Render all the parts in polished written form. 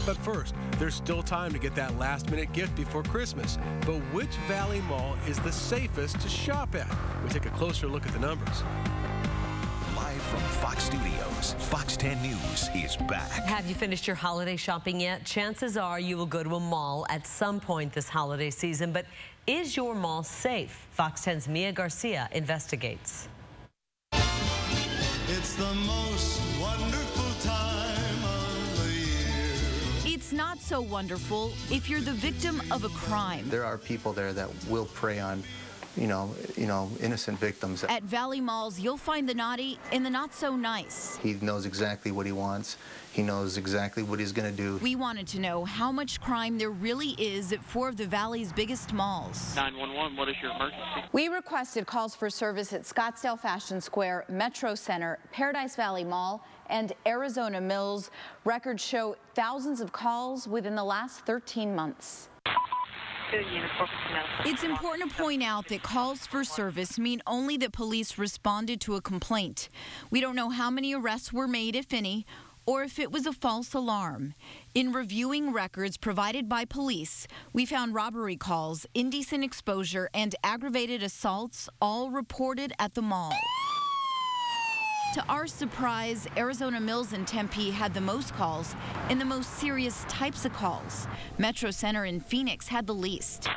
But first, there's still time to get that last-minute gift before Christmas. But which Valley Mall is the safest to shop at? We take a closer look at the numbers. Live from Fox Studios, Fox 10 News is back. Have you finished your holiday shopping yet? Chances are you will go to a mall at some point this holiday season. But is your mall safe? Fox 10's Mia Garcia investigates. It's the most wonderful time of the year. It's not so wonderful if you're the victim of a crime. There are people there that will prey on, you know, innocent victims. At Valley Malls, you'll find the naughty and the not so nice. He knows exactly what he wants. He knows exactly what he's going to do. We wanted to know how much crime there really is at 4 of the Valley's biggest malls. 911, what is your emergency? We requested calls for service at Scottsdale Fashion Square, Metrocenter, Paradise Valley Mall, and Arizona Mills. Records show thousands of calls within the last 13 months. It's important to point out that calls for service mean only that police responded to a complaint. We don't know how many arrests were made, if any, or if it was a false alarm. In reviewing records provided by police, we found robbery calls, indecent exposure, and aggravated assaults all reported at the mall. To our surprise, Arizona Mills and Tempe had the most calls and the most serious types of calls. Metrocenter in Phoenix had the least.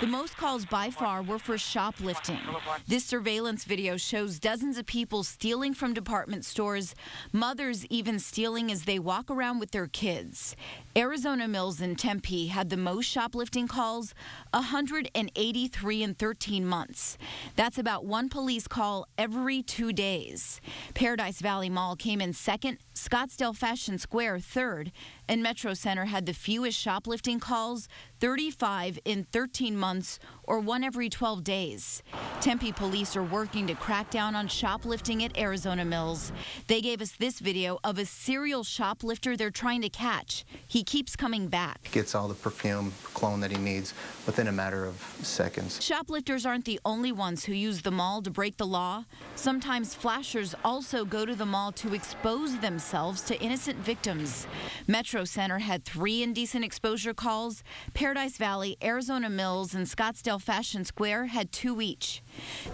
The most calls by far were for shoplifting. This surveillance video shows dozens of people stealing from department stores, mothers even stealing as they walk around with their kids. Arizona Mills and Tempe had the most shoplifting calls, 183 in 13 months. That's about one police call every 2 days. Paradise Valley Mall came in second, Scottsdale Fashion Square third, and Metrocenter had the fewest shoplifting calls, 35 in 13 months, or one every 12 days. Tempe police are working to crack down on shoplifting at Arizona Mills. They gave us this video of a serial shoplifter they're trying to catch. He keeps coming back. Gets all the perfume, cologne that he needs within a matter of seconds. Shoplifters aren't the only ones who use the mall to break the law. Sometimes flashers also go to the mall to expose themselves to innocent victims. Metrocenter had 3 indecent exposure calls. Paradise Valley, Arizona Mills, and Scottsdale Fashion Square had 2 each.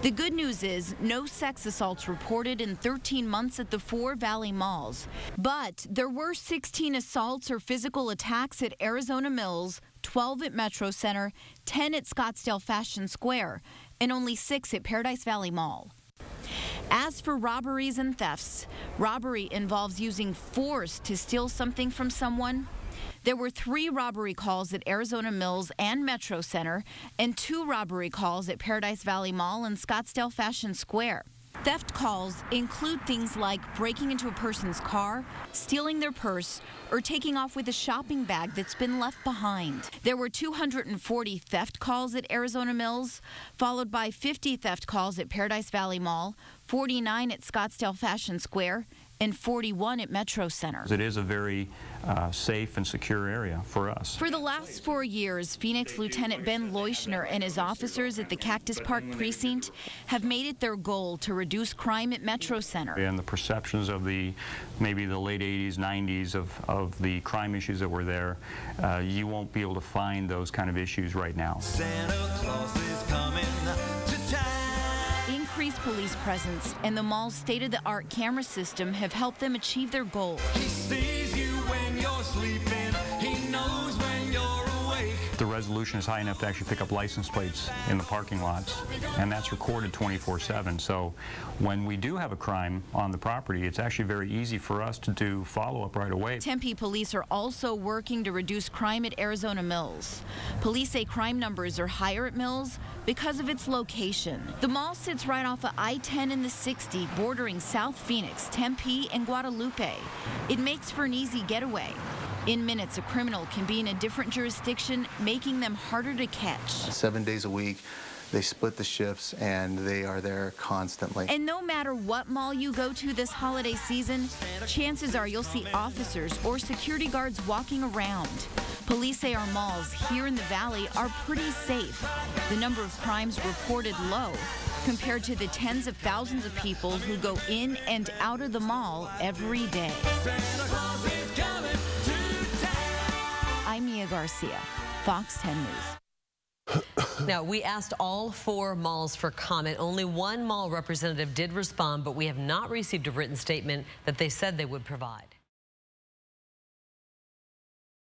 The good news is no sex assaults reported in 13 months at the 4 Valley malls. But there were 16 assaults or physical attacks at Arizona Mills, 12 at Metrocenter, 10 at Scottsdale Fashion Square, and only 6 at Paradise Valley Mall. As for robberies and thefts, robbery involves using force to steal something from someone. There were 3 robbery calls at Arizona Mills and Metrocenter, and 2 robbery calls at Paradise Valley Mall and Scottsdale Fashion Square. Theft calls include things like breaking into a person's car, stealing their purse, or taking off with a shopping bag that's been left behind. There were 240 theft calls at Arizona Mills, followed by 50 theft calls at Paradise Valley Mall, 49 at Scottsdale Fashion Square, and 41 at Metrocenter. It is a very safe and secure area for us. For the last 4 years, Phoenix Lieutenant Ben Leuschner and his officers at the Cactus Park Precinct have made it their goal to reduce crime at Metrocenter. And the perceptions of maybe the late 80s, 90s of the crime issues that were there, you won't be able to find those kind of issues right now. Santa Claus is coming to town. Increased police presence and the mall's state-of-the-art camera system have helped them achieve their goal. He sees you when you're sleeping. He knows when you're awake. The resolution is high enough to actually pick up license plates in the parking lots, and that's recorded 24/7. So when we do have a crime on the property, it's actually very easy for us to do follow-up right away. Tempe police are also working to reduce crime at Arizona Mills. Police say crime numbers are higher at Mills because of its location. The mall sits right off of I-10 and the 60, bordering South Phoenix, Tempe, and Guadalupe. It makes for an easy getaway. In minutes, a criminal can be in a different jurisdiction, making them harder to catch. 7 days a week, they split the shifts, and they are there constantly. And no matter what mall you go to this holiday season, chances are you'll see officers or security guards walking around. Police say our malls here in the Valley are pretty safe. The number of crimes reported low, compared to the tens of thousands of people who go in and out of the mall every day. I'm Mia Garcia, Fox 10 News. Now, we asked all 4 malls for comment. Only one mall representative did respond, but we have not received a written statement that they said they would provide.